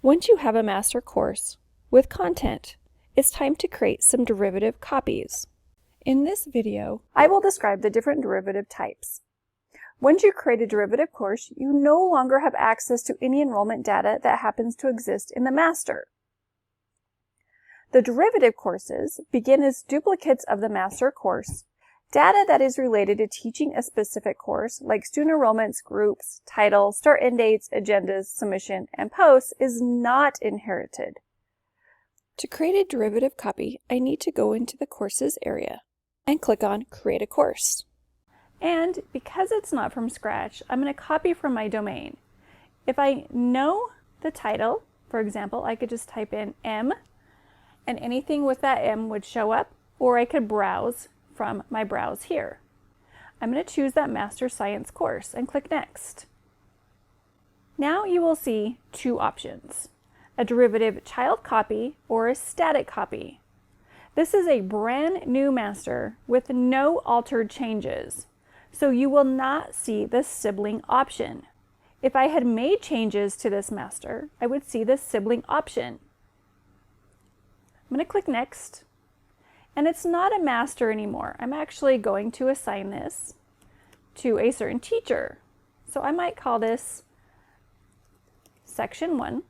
Once you have a master course with content, it's time to create some derivative copies. In this video, I will describe the different derivative types. Once you create a derivative course, you no longer have access to any enrollment data that happens to exist in the master. The derivative courses begin as duplicates of the master course. Data that is related to teaching a specific course, like student enrollments, groups, title, start end dates, agendas, submission, and posts, is not inherited. To create a derivative copy, I need to go into the Courses area and click on Create a Course. And because it's not from scratch, I'm going to copy from my domain. If I know the title, for example, I could just type in M, and anything with that M would show up, or I could browse from my browse here. I'm going to choose that Master Science course and click Next. Now you will see two options, a derivative child copy or a static copy. This is a brand new master with no altered changes, so you will not see the sibling option. If I had made changes to this master, I would see the sibling option. I'm going to click Next. And it's not a master anymore. I'm actually going to assign this to a certain teacher. So I might call this Section 1.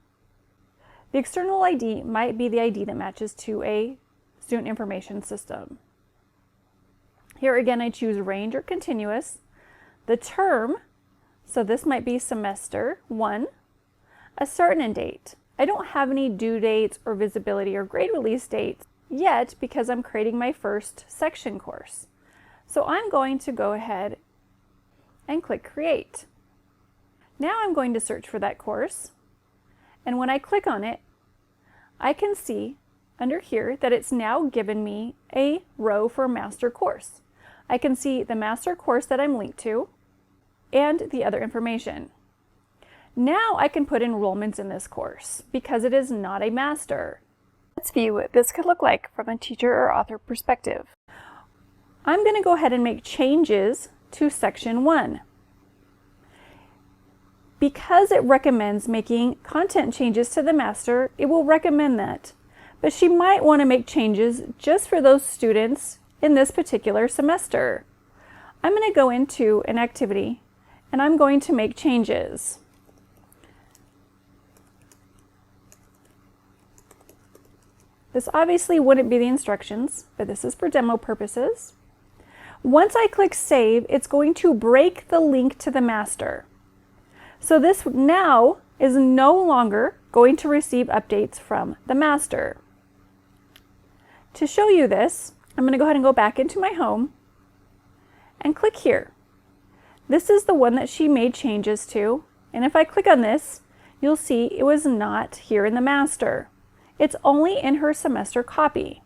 The external ID might be the ID that matches to a student information system. Here again, I choose range or continuous. The term, so this might be semester 1. A start and end date. I don't have any due dates or visibility or grade release dates yet because I'm creating my first section course. So I'm going to go ahead and click Create. Now I'm going to search for that course, and when I click on it, I can see under here that it's now given me a row for master course. I can see the master course that I'm linked to and the other information. Now I can put enrollments in this course because it is not a master. Let's view what this could look like from a teacher or author perspective. I'm going to go ahead and make changes to Section 1. Because it recommends making content changes to the master, it will recommend that. But she might want to make changes just for those students in this particular semester. I'm going to go into an activity and I'm going to make changes. This obviously wouldn't be the instructions, but this is for demo purposes. Once I click Save, it's going to break the link to the master. So this now is no longer going to receive updates from the master. To show you this, I'm going to go ahead and go back into my home and click here. This is the one that she made changes to, and if I click on this, you'll see it was not here in the master. It's only in her semester copy.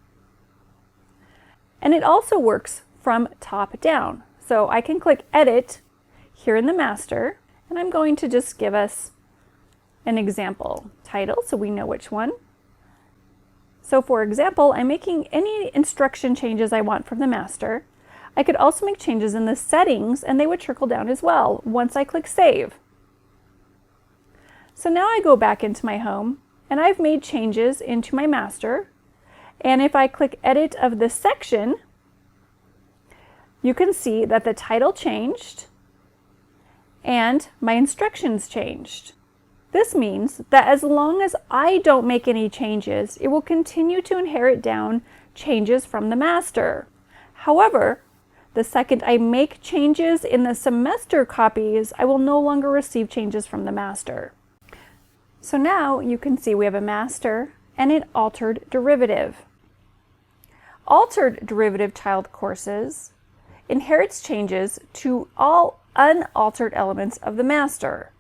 And it also works from top down. So I can click Edit here in the master, and I'm going to just give us an example title so we know which one. So for example, I'm making any instruction changes I want from the master. I could also make changes in the settings and they would trickle down as well once I click Save. So now I go back into my home and I've made changes into my master, and if I click Edit of this section, you can see that the title changed and my instructions changed. This means that as long as I don't make any changes, it will continue to inherit down changes from the master. However, the second I make changes in the semester copies, I will no longer receive changes from the master. So now you can see we have a master and an altered derivative. Altered derivative child courses inherits changes to all unaltered elements of the master.